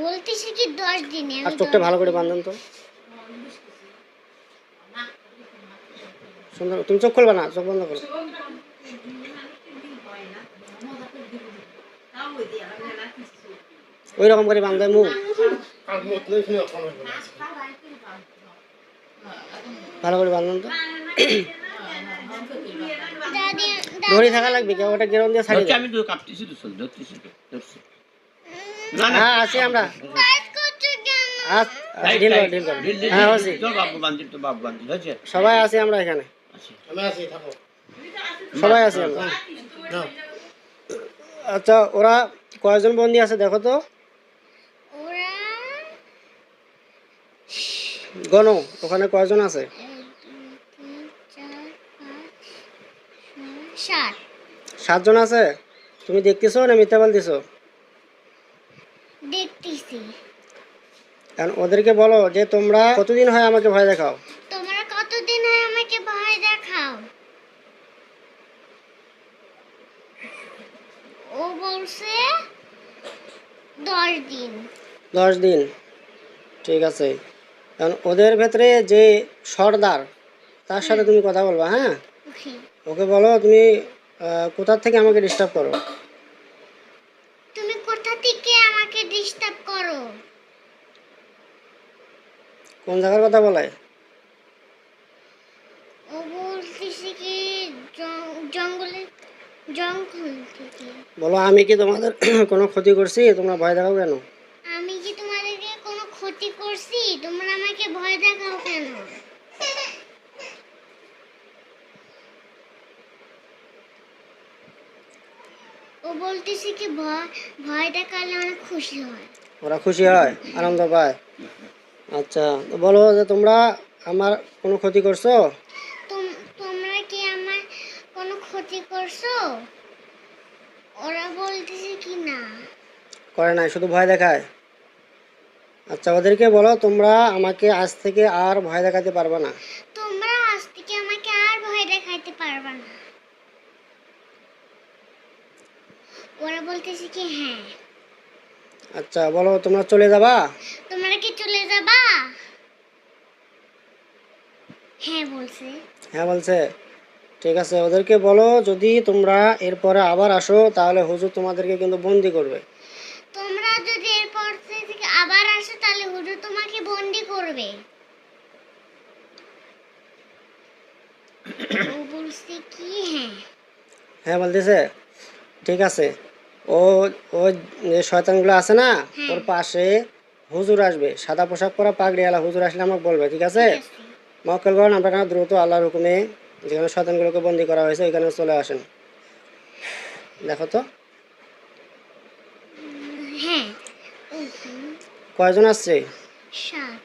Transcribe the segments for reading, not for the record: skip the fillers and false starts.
বলতেছি কি 10 দিনে আর আমি চোখটা 10 ভালো করে দিন। বাঁধেন তো সুন্দর। তুমি চোখ খুলবা না, চোখ বন্ধ করো। ওই রকম করে বাঁধবে মুখ, ভালো করে বাঁধুন তো। দাদি দড়ি থাকা লাগবে, কেউ ওটা গেরন দিয়ে ছাড়িয়ে দেন। আমি তো কাটতেছি তো চল ধরতেছি তো ধরছি হ্যাঁ আছি আমরা। কাজ করছো কেন? ঢিল করো, ঢিল করো। হ্যাঁ আছি, তোর বাবু বান্ধি তো বাবু বান্ধি হয়েছে সবাই আছি আমরা এখানে, আমি আছি, থাকো। সবাই আছি আমরা। নাও। আচ্ছা, ওরা কয়জন বন্দি আছে দেখো তো, ওরা গণ ওখানে কয়জন আছে? 1 2 3 4 5 6 7 7জন আছে। তুমি দেখতেছো না মিথ্যা বলতেছো? দেখতেছি। কারণ ওদেরকে বলো যে তোমরা কতদিন হয় আমাকে ভয় দেখাও। তোমরা কতদিন হয় আমাকে ভয় দেখাও? ও বলছে 10 দিন। 10 দিন, ঠিক আছে। কারণ ওদের ভেতরে যে সর্দার, তার সাথে তুমি কথা বলবা। হ্যাঁ, ওকে। ওকে বলো তুমি কোথা থেকে আমাকে ডিস্টার্ব করো। তুমি কোথা থেকে আমাকে ডিস্টার্ব করো? কোন জায়গার কথা বলে? ও বলতেছে কি জঙ্গল থেকে। বলো আমি কি তোমাদের কোনো ক্ষতি করছি, তোমরা ভয় দেখাও কেন? আমি কি তোমাদেরকে কোনো ক্ষতি করছি? তোমরা আমাকে ভয় দেখাও কেন? ও বলতেছে কি ভয় দেখালে অনেক খুশি হয়। ওরা খুশি হয়, আনন্দ পায়। আচ্ছা, তো বলো যে তোমরা আমার কোনো ক্ষতি করছো? তোমরা কি আমার কোনো ক্ষতি করছো? ওরা বলতেছে কি না। করে নাই, শুধু ভয় দেখায়। আচ্ছা, ওদেরকে বলো তোমরা আমাকে আজ থেকে আর ভয় দেখাতে পারবে না। তোমরা আজ থেকে আমাকে আর ভয় দেখাইতে পারবে না। ওরা বলতেছে কি হ্যাঁ। আচ্ছা, বলো তোমরা চলে যাবা? তোমরা কি চলে যাবা? হ্যাঁ বলছে। হ্যাঁ বলছে, ঠিক আছে। ওদেরকে বলো যদি তোমরা এরপরে আবার আসো তাহলে হুজুর তোমাদেরকে কিন্তু বন্দি করবে। তোমরা যদি এরপর থেকে আবার আসো তাহলে হুজুর তোমাকে বন্দি করবে। ও বলছে কি হ্যাঁ। হ্যাঁ বলতেছে, ঠিক আছে। ও ও যে শয়তানগুলো আছে না, ওর পাশে হুজুর আসবে, সাদা পোশাক পরা পাগড়িওয়ালা হুজুর আসলে আমাকে বলবে, ঠিক আছে? ঠিক আছে। মক্কেল করেন আপনারা দ্রুত আল্লাহর হুকুমে যেখানে শয়তানগুলোকে বন্দি করা হয়েছে ওইখানে চলে আসেন। দেখো তো হ্যাঁ। কয়জন আসছে? 7।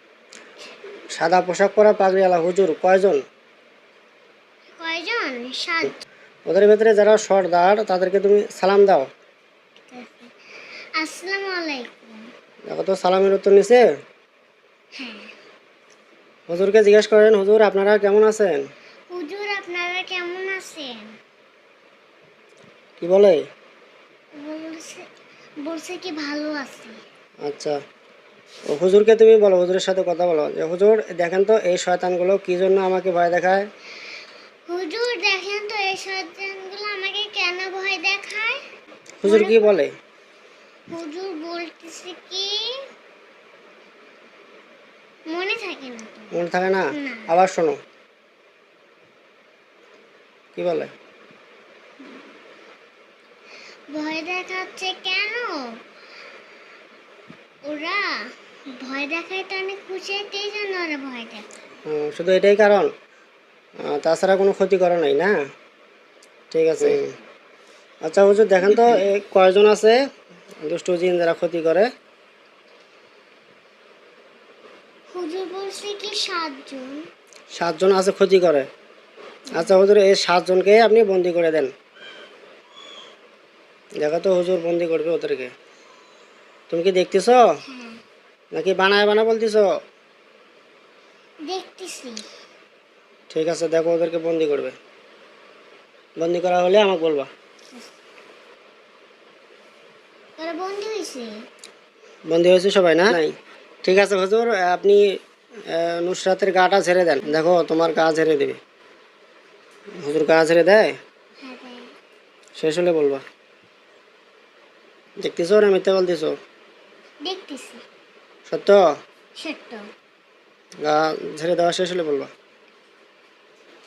সাদা পোশাক পরা পাগড়িওয়ালা হুজুর কয়জন? কয়জন? 7। ওদের ভেতরে যারা সর্দার তাদেরকে তুমি সালাম দাও। আসসালামু আলাইকুম। দেখো তো সালামের উত্তর নিছে। হ্যাঁ। হুজুরকে জিজ্ঞেস করেন হুজুর আপনারা কেমন আছেন? হুজুর আপনারা কেমন আছেন? কি বলে? বলছে বলছে কি ভালো আছি। আচ্ছা, ও হুজুরকে তুমি বলো, হুজুরের সাথে কথা বলো যে হুজুর দেখেন তো এই শয়তানগুলো কি জন্য আমাকে ভয় দেখায়। হুজুর দেখেন তো এই শয়তানগুলো আমাকে কেন ভয় দেখায়? হুজুর কি বলে? হুজুর বলতেছে কি মনে থাকে না তো। মনে থাকে না? না। আবার শোনো কি বলে। ভয় দেখাচ্ছে কেন? ওরা ভয় দেখায় তো অনেক খুশি হয়, এই জন্য ওরা ভয় দেখায়। শুধু এটাই কারণ? তাছাড়া কোনো ক্ষতি করে নাই না? ঠিক আছে। আচ্ছা হুজুর দেখেন তো কয়জন আছে দুষ্টু জিন যারা ক্ষতি করে? হুজুর বলছে কি 7 জন। 7জন আছে ক্ষতি করে। আচ্ছা হুজুর এই 7জনকে আপনি বন্দি করে দেন। দেখো তো হুজুর বন্দি করবে ওদেরকে। তুমি কি দেখতেছো হ্যাঁ নাকি বানায় বানা বলতেছো? দেখতেছি। ঠিক আছে, দেখো ওদেরকে বন্দি করবে। বন্দি করা হলে আমাকে বলবা। ওরা বন্দি হয়েছে। বন্দি হয়েছে সবাই না? নাই। ঠিক আছে হুজুর, আপনি নুসরাতের গাটা ছেড়ে দেন। দেখো তোমার গা ছেড়ে দেবে। হুজুর গা ছেড়ে দেয়, হ্যাঁ দেয়। শেষ হলে বলবা। দেখতেছো না মিথ্যা বলতেছো? দেখতেছি। সত্য? সত্য। গা ছেড়ে দেওয়া শেষ হলে বলবা।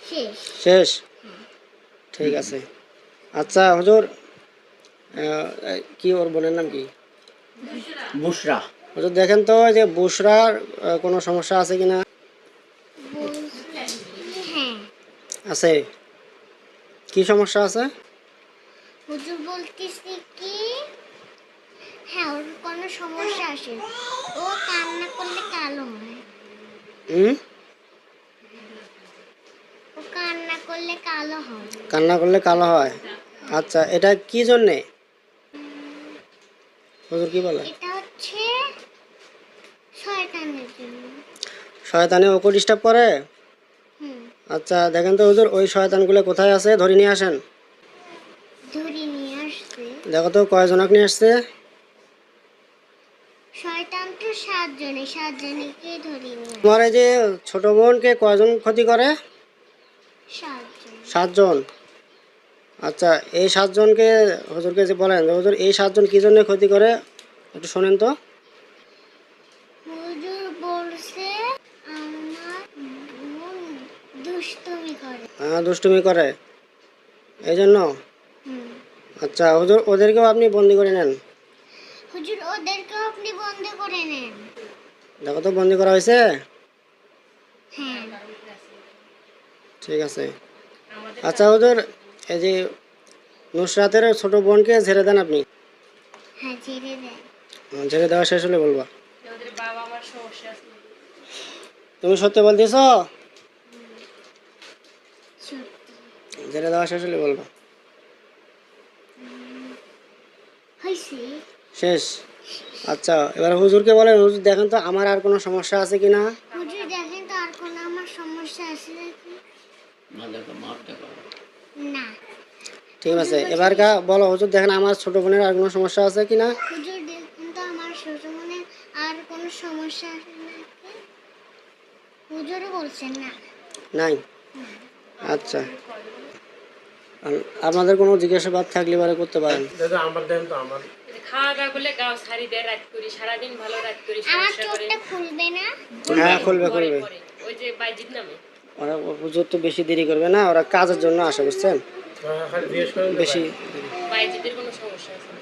শেষ। শেষ? ঠিক আছে। আচ্ছা হুজুর, কি ওর বোনের নাম কি? বুসরা। হুজুর দেখেন তো যে বুশরার কোনো সমস্যা আছে কিনা? হ্যাঁ। আছে। কি সমস্যা আছে? হুজুর বলতেছি কি, হ্যাঁ ওর কোনো সমস্যা আসে, ও কান্না করলে কালো হয়। হুম? ও কান্না করলে কালো হয়। কান্না করলে কালো হয়? আচ্ছা, এটা কি জন্যে? হুজুর কি বলে? এটা হচ্ছে শয়তানের জন্য। শয়তানে ওকে ডিস্টার্ব করে? হুম। আচ্ছা দেখেন তো হুজুর, ওই শয়তানগুলো কোথায় আছে, ধরে নিয়ে আসেন। ধরে নিয়ে আসছে। দেখো তো কয়জনক নিয়ে আসছে। শয়তান তো 7 জনে, 7 জনকে ধরে নিয়ে তোমার এই যে ছোট বোনকে কয়জন ক্ষতি করে? 7 জন। 7 জন। আচ্ছা, এই 7 জনকে হুজুরকে যে বলেন যে হুজুর এই 7 জন কি জন্য ক্ষতি করে, একটু শোনেন তো। হুজুর বলছে আমার বোন দুষ্টুমি করে। দুষ্টুমি করে, এই জন্য। হুম। আচ্ছা হুজুর, ওদেরকেও আপনি বন্দি করে নেন। হুজুর ওদেরকেও আপনি বন্ধ করে নেন। দেখো তো বন্দি করা হয়েছে? হ্যাঁ। ঠিক আছে। আচ্ছা হুজুর, এই যে নুসরাতের ছোট বোনকে ছেড়ে দেন আপনি। হ্যাঁ ছেড়ে দেন। ছেড়ে দেওয়া শেষ হলে বলবা। ওদের বাবা মার সমস্যা আছে। তুমি সত্যি বলতেছ? সত্যি। ছেড়ে দেওয়া শেষ হলে বলবা। হয়েছে। শেষ? আচ্ছা, এবার হুজুরকে বলেন হুজুর দেখেন তো আমার আর কোনো সমস্যা আছে কি না। হুজুর দেখেন তো আর কোনো আমার সমস্যা আছে নাকি? না দেখো, মাপ দেখো। না। ঠিক আছে, এবার বলো হুজুর দেখেন আমার ছোট বোনের আর কোনো সমস্যা আছে কি না। হুজুর দেখেন তো আমার শ্বশুরমনের আর কোনো সমস্যা আছে নাকি? হুজুরও বলছেন না। নাই? আচ্ছা, আপনাদের কোনো জিজ্ঞাসাবাদ থাকলে এবারে করতে পারেন। দাদা আমার দেন তো আমার। খাওয়া দাওয়া করলে গাও ছাড়ি দেয়, রাত করি সারাদিন ভালো রাত করি, আমার সমস্যা করে চোখটা খুলবে না? হ্যাঁ খুলবে পরে খুলবে। পরে ওই যে বাইজিৎ নামে ওরা হুজুর তো বেশি দেরি করবে না, ওরা কাজের জন্য আসে বুঝছেন। হ্যাঁ, খালি জিজ্ঞেস করেন তো বেশি। বাইজিতের কোনো সমস্যা আছে না।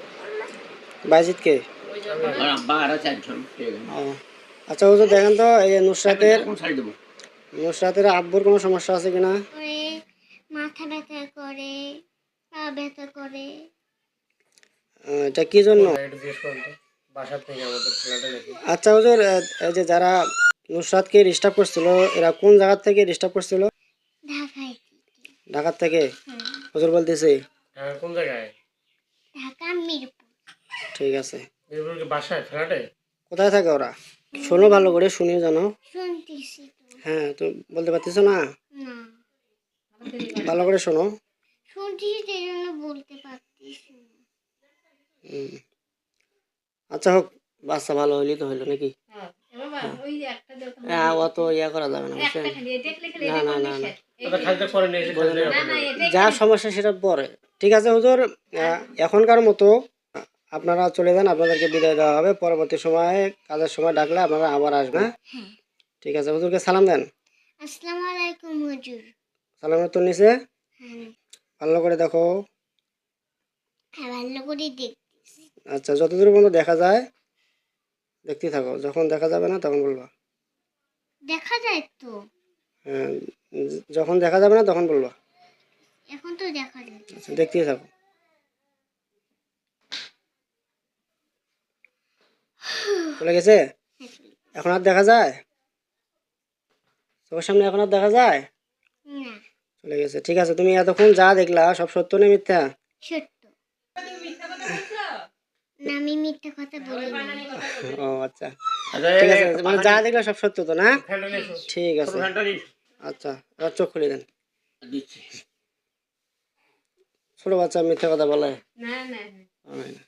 বাইজিৎকে? ওই জন্য আর আব্বা আরো 4 জন। ঠিক আছে। ও আচ্ছা হুজুর দেখেন তো এই যে নুসরাতের এখন ছাড়ি দেবো। আব্বুর কোনো সমস্যা আছে কিনা। করে মাথা ব্যথা করে, পা ব্যথা করে। এটা কি জন্য? একটু জিজ্ঞেস করেন তো বাসার থেকে আমাদের ফ্ল্যাটে নাকি। আচ্ছা হুজুর, এই যে যারা নুসরাতকে ডিস্টার্ব করছিল এরা কোন জায়গা থেকে ডিস্টার্ব করছিল? ঢাকায়। ঢাকার থেকে? হুম। হুজুর বলতেছে। হ্যাঁ কোন জায়গায়? ঢাকা মিরপুর। ঠিক আছে। মিরপুর কি বাসায় ফ্ল্যাটে? কোথায় থাকে ওরা? শোনো ভালো করে, শুনিও জানো। শুনতেছি তো। হ্যাঁ, তো বলতে পারতেছো না? না। ভালো করে শোনো। শুনতেছি তো এই জন্য বলতে পারতেছি না। হুম। আচ্ছা হোক, বাচ্চা ভালো হইলেই তো হইলো নাকি। হ্যাঁ, অত ইয়া করা যাবে না বুঝছেন। না না না না, দাদা খালিটা পরে নিয়ে এসে খালি আপনাদের। যা সমস্যা সেটা পরে। ঠিক আছে হুজুর, এখনকার মতো আপনারা চলে যান, আপনাদেরকে বিদায় দেওয়া হবে। পরবর্তী সময়ে কাজের সময় ডাকলে আপনারা আবার আসবেন। হ্যাঁ। ঠিক আছে, হুজুরকে সালাম দেন। আসসালামু আলাইকুম হুজুর। সালামের তো নিচে হ্যাঁ। ভালো করে দেখো। হ্যাঁ ভালো করে দেখতেছি। আচ্ছা, যতদূর পর্যন্ত দেখা যায় দেখতেই থাকো, যখন দেখা যাবে না তখন বলবা। দেখা যায় তো। হ্যাঁ, যখন দেখা যাবে না তখন বলবা। এখন তো দেখা যায়। আচ্ছা, দেখতেই থাকো। চলে গেছে? এখন আর দেখা যায়? চোখের সামনে এখন আর দেখা যায়? না। চলে গেছে। ঠিক আছে, তুমি এতক্ষণ যা দেখলা সব সত্য না মিথ্যা? সত্য। না আমি মিথ্যা কথা বলিনি। ও আচ্ছা, আচ্ছা, ঠিক আছে, মানে যা দেখলা সব সত্য তো না? ফ্ল্যাটে নিয়ে এসো। ঠিক ছোট আছে। ফ্যানটা নিস। আচ্ছা, এবার চোখ খুলে দেন। দিচ্ছি। ছোট বাচ্চা মিথ্যা কথা বলে? না না হয় না।